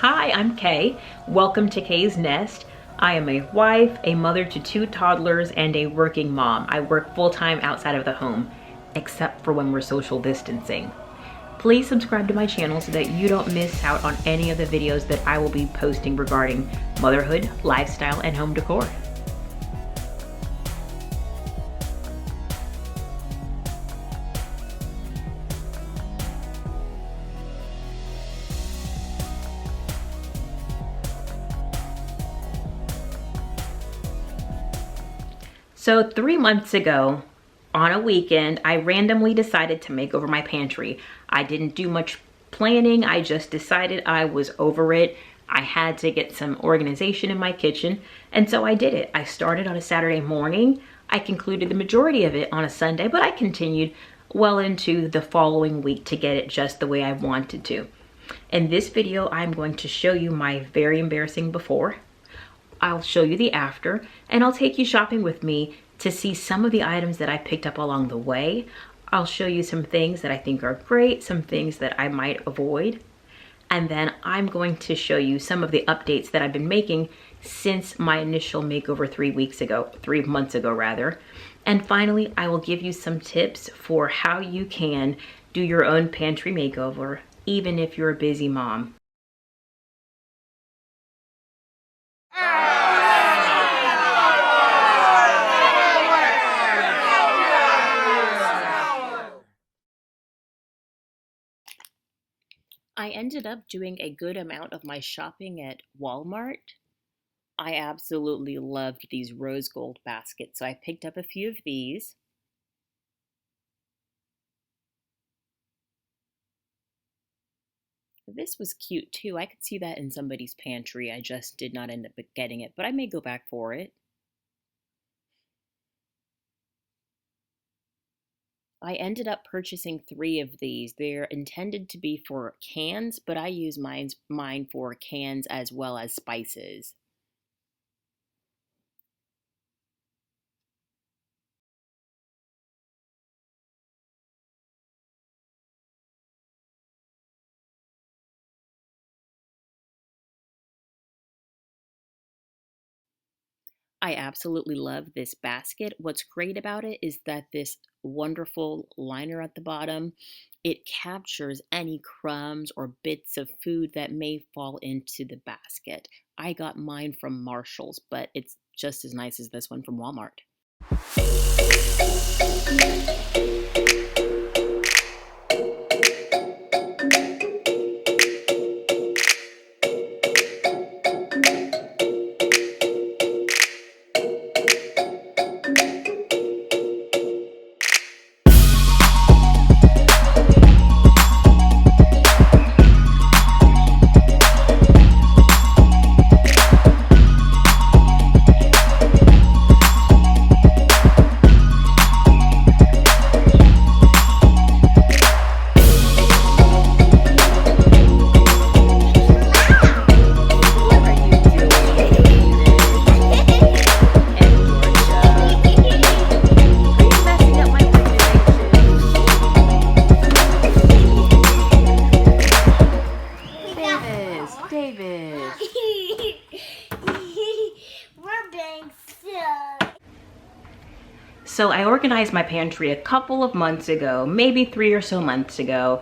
Hi, I'm Kay. Welcome to Kay's Nest. I am a wife, a mother to 2 toddlers, and a working mom. I work full-time outside of the home, except for when we're social distancing. Please subscribe to my channel so that you don't miss out on any of the videos that I will be posting regarding motherhood, lifestyle, and home decor. So 3 months ago, on a weekend, I randomly decided to make over my pantry. I didn't do much planning. I just decided I was over it. I had to get some organization in my kitchen, and so I did it. I started on a Saturday morning. I concluded the majority of it on a Sunday, but I continued well into the following week to get it just the way I wanted to. In this video, I'm going to show you my very embarrassing before. I'll show you the after, and I'll take you shopping with me to see some of the items that I picked up along the way. I'll show you some things that I think are great, some things that I might avoid, and then I'm going to show you some of the updates that I've been making since my initial makeover 3 months ago rather. And finally, I will give you some tips for how you can do your own pantry makeover, even if you're a busy mom. I ended up doing a good amount of my shopping at Walmart. I absolutely loved these rose gold baskets, so I picked up a few of these. This was cute too. I could see that in somebody's pantry. I just did not end up getting it, but I may go back for it. I ended up purchasing 3 of these. They're intended to be for cans, but I use mine for cans as well as spices. I absolutely love this basket. What's great about it is that this wonderful liner at the bottom, it captures any crumbs or bits of food that may fall into the basket. I got mine from Marshall's, but it's just as nice as this one from Walmart. So I organized my pantry a couple of months ago, maybe 3 or so months ago.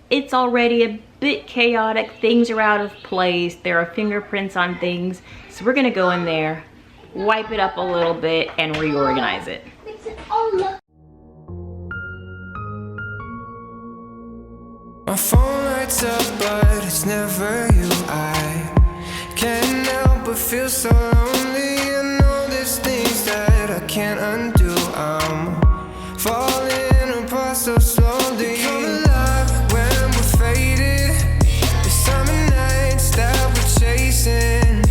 It's already a bit chaotic. Things are out of place. There are fingerprints on things. So we're gonna go in there, wipe it up a little bit, and reorganize it. My phone lights up, but it's never you. I can't help but feel so lonely. I know there's things that I can't undo. I'm falling apart so slowly. We come alive when we're faded. The summer nights that we're chasing.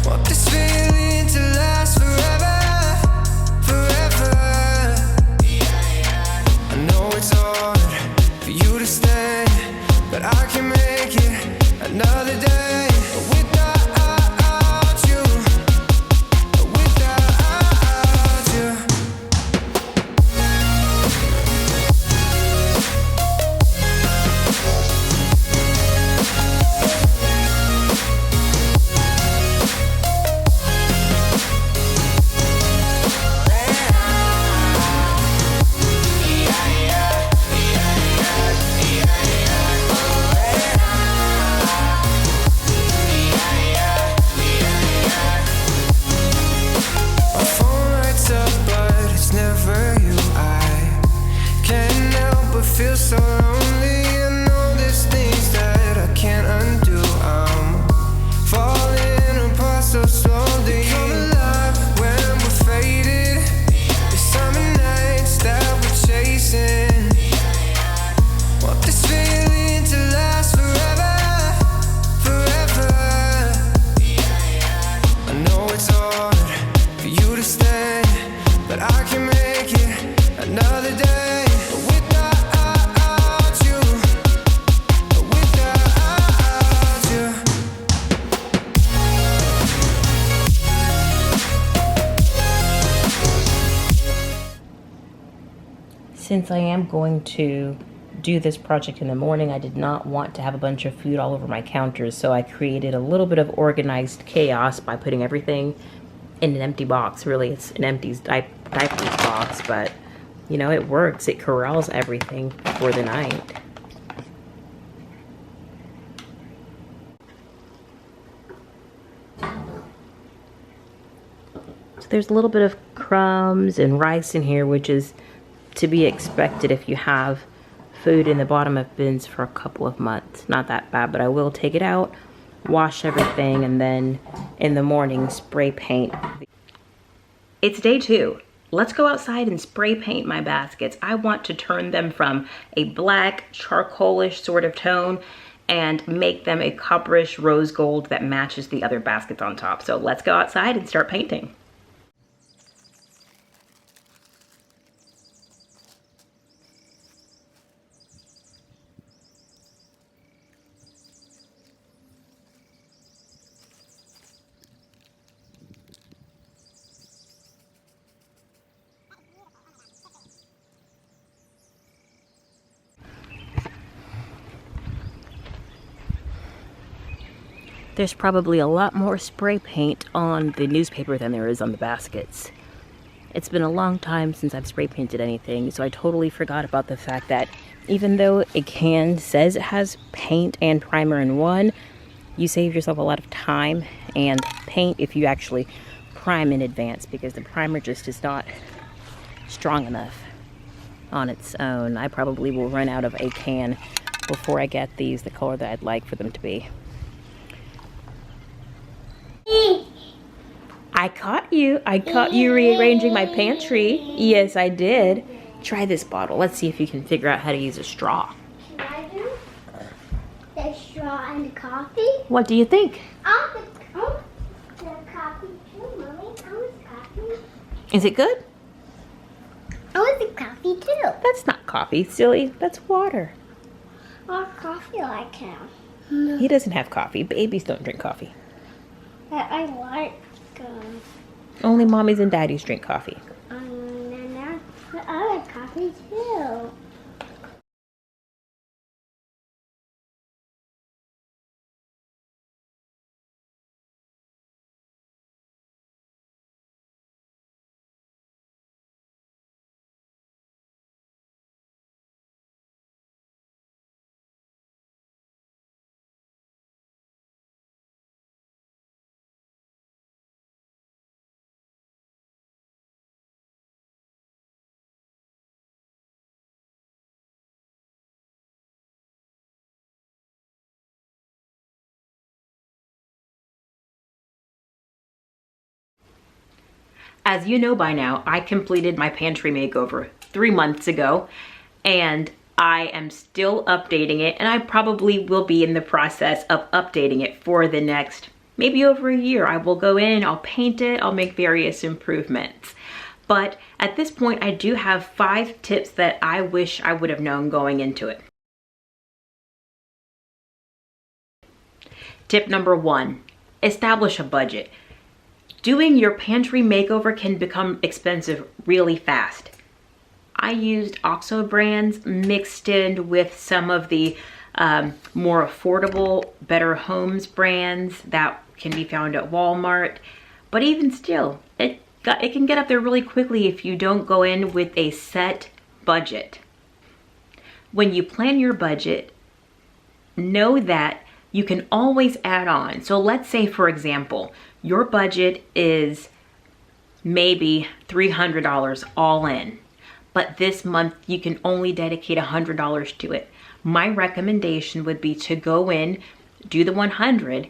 Want this feeling to last forever, forever. I know it's hard for you to stand, but I Since I am going to do this project in the morning, I did not want to have a bunch of food all over my counters, so I created a little bit of organized chaos by putting everything in an empty box. Really, it's an empty diapers box, but you know, it works. It corrals everything for the night. So there's a little bit of crumbs and rice in here, which is to be expected if you have food in the bottom of bins for a couple of months. Not that bad, but I will take it out, wash everything, and then in the morning spray paint. It's day 2. Let's go outside and spray paint my baskets. I want to turn them from a black charcoalish sort of tone and make them a copperish rose gold that matches the other baskets on top. So let's go outside and start painting. There's probably a lot more spray paint on the newspaper than there is on the baskets. It's been a long time since I've spray painted anything, so I totally forgot about the fact that even though a can says it has paint and primer in one, you save yourself a lot of time and paint if you actually prime in advance, because the primer just is not strong enough on its own. I probably will run out of a can before I get these the color that I'd like for them to be. I caught you rearranging my pantry. Yes, I did. Try this bottle. Let's see if you can figure out how to use a straw. Can I do the straw and the coffee? What do you think? I want the coffee too, Mommy. I want coffee. Is it good? I want the coffee too. That's not coffee, silly. That's water. I want coffee like him. He doesn't have coffee. Babies don't drink coffee. I like Only mommies and daddies drink coffee. I like coffee too. As you know by now, I completed my pantry makeover 3 months ago, and I am still updating it, and I probably will be in the process of updating it for the next maybe over a year. I will go in, I'll paint it, I'll make various improvements. But at this point, I do have 5 tips that I wish I would have known going into it. Tip number 1, establish a budget. Doing your pantry makeover can become expensive really fast. I used OXO brands mixed in with some of the more affordable Better Homes brands that can be found at Walmart. But even still, it can get up there really quickly if you don't go in with a set budget. When you plan your budget, know that you can always add on. So let's say, for example, your budget is maybe $300 all in, but this month you can only dedicate $100 to it. My recommendation would be to go in, do the 100,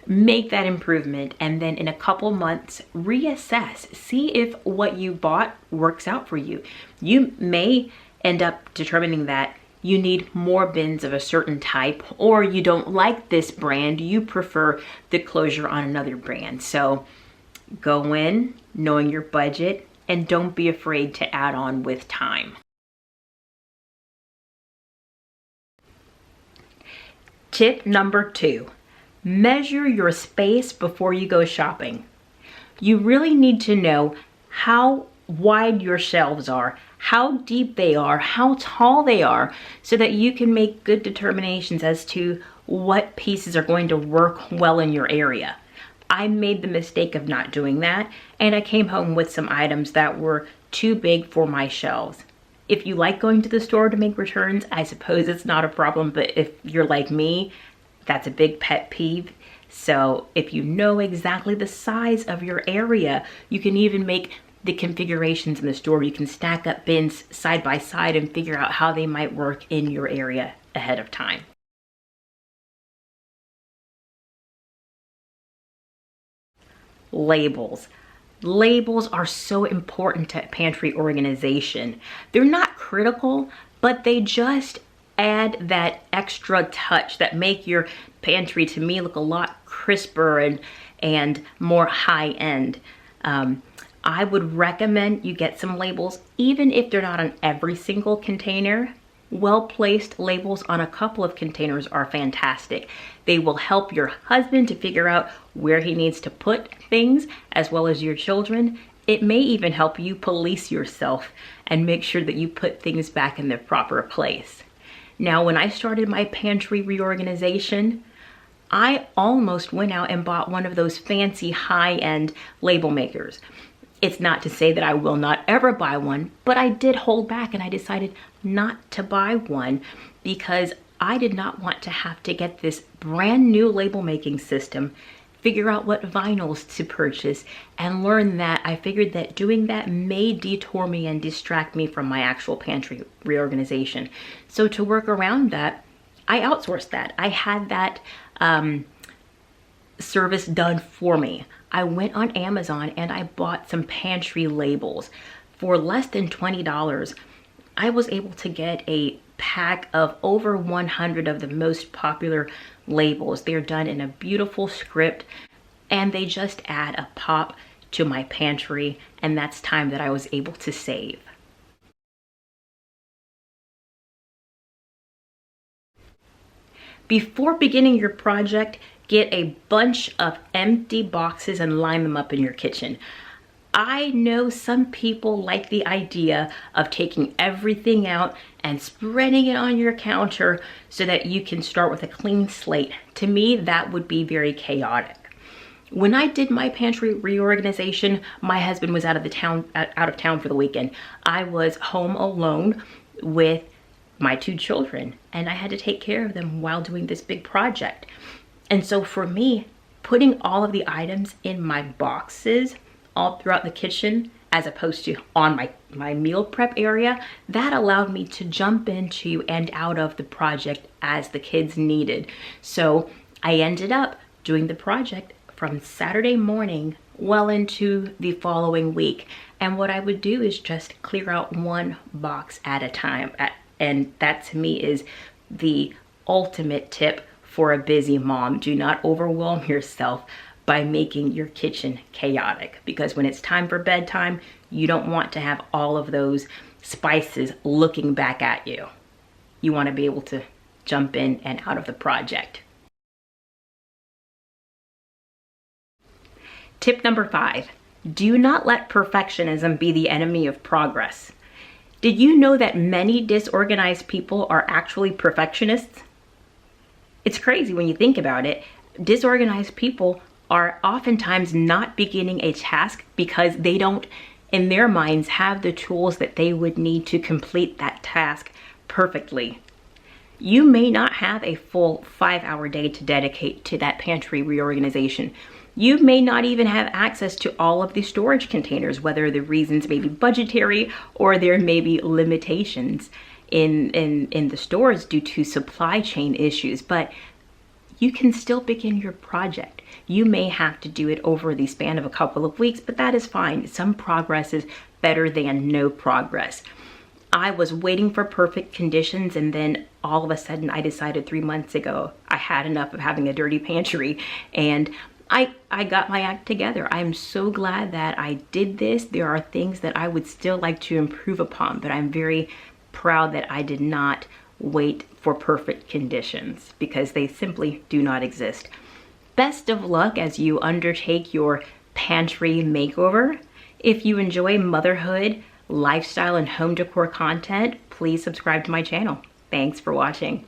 make that improvement, and then in a couple months reassess. See if what you bought works out for you. You may end up determining that you need more bins of a certain type, or you don't like this brand, you prefer the closure on another brand. So go in knowing your budget, and don't be afraid to add on with time. Tip number 2, measure your space before you go shopping. You really need to know how wide your shelves are, how deep they are, how tall they are, so that you can make good determinations as to what pieces are going to work well in your area. I made the mistake of not doing that, and I came home with some items that were too big for my shelves. If you like going to the store to make returns, I suppose it's not a problem, but if you're like me, that's a big pet peeve. So if you know exactly the size of your area, you can even make the configurations in the store. You can stack up bins side by side and figure out how they might work in your area ahead of time. Labels. Labels are so important to pantry organization. They're not critical, but they just add that extra touch that make your pantry, to me, look a lot crisper and more high end. I would recommend you get some labels, even if they're not on every single container. Well-placed labels on a couple of containers are fantastic. They will help your husband to figure out where he needs to put things, as well as your children. It may even help you police yourself and make sure that you put things back in their proper place. Now, when I started my pantry reorganization, I almost went out and bought one of those fancy high-end label makers. It's not to say that I will not ever buy one, but I did hold back and I decided not to buy one because I did not want to have to get this brand new label making system, figure out what vinyls to purchase, and learn that I figured that doing that may detour me and distract me from my actual pantry reorganization. So to work around that, I outsourced that. I had that service done for me. I went on Amazon and I bought some pantry labels. For less than $20, I was able to get a pack of over 100 of the most popular labels. They're done in a beautiful script and they just add a pop to my pantry, and that's time that I was able to save. Before beginning your project, get a bunch of empty boxes and line them up in your kitchen. I know some people like the idea of taking everything out and spreading it on your counter so that you can start with a clean slate. To me, that would be very chaotic. When I did my pantry reorganization, my husband was out of town for the weekend. I was home alone with my 2 children, and I had to take care of them while doing this big project. And so for me, putting all of the items in my boxes all throughout the kitchen, as opposed to on my meal prep area, that allowed me to jump into and out of the project as the kids needed. So I ended up doing the project from Saturday morning well into the following week. And what I would do is just clear out one box at a time. And that to me is the ultimate tip for a busy mom. Do not overwhelm yourself by making your kitchen chaotic, because when it's time for bedtime, you don't want to have all of those spices looking back at you. You want to be able to jump in and out of the project. Tip number 5, do not let perfectionism be the enemy of progress. Did you know that many disorganized people are actually perfectionists? It's crazy when you think about it. Disorganized people are oftentimes not beginning a task because they don't, in their minds, have the tools that they would need to complete that task perfectly. You may not have a full 5-hour day to dedicate to that pantry reorganization. You may not even have access to all of the storage containers, whether the reasons may be budgetary or there may be limitations in the stores due to supply chain issues, but you can still begin your project. You may have to do it over the span of a couple of weeks, but that is fine. Some progress is better than no progress. I was waiting for perfect conditions, and then all of a sudden I decided 3 months ago I had enough of having a dirty pantry, and I got my act together. I'm so glad that I did this. There are things that I would still like to improve upon, but I'm very proud that I did not wait for perfect conditions, because they simply do not exist. Best of luck as you undertake your pantry makeover. If you enjoy motherhood, lifestyle and home decor content, please subscribe to my channel. Thanks for watching.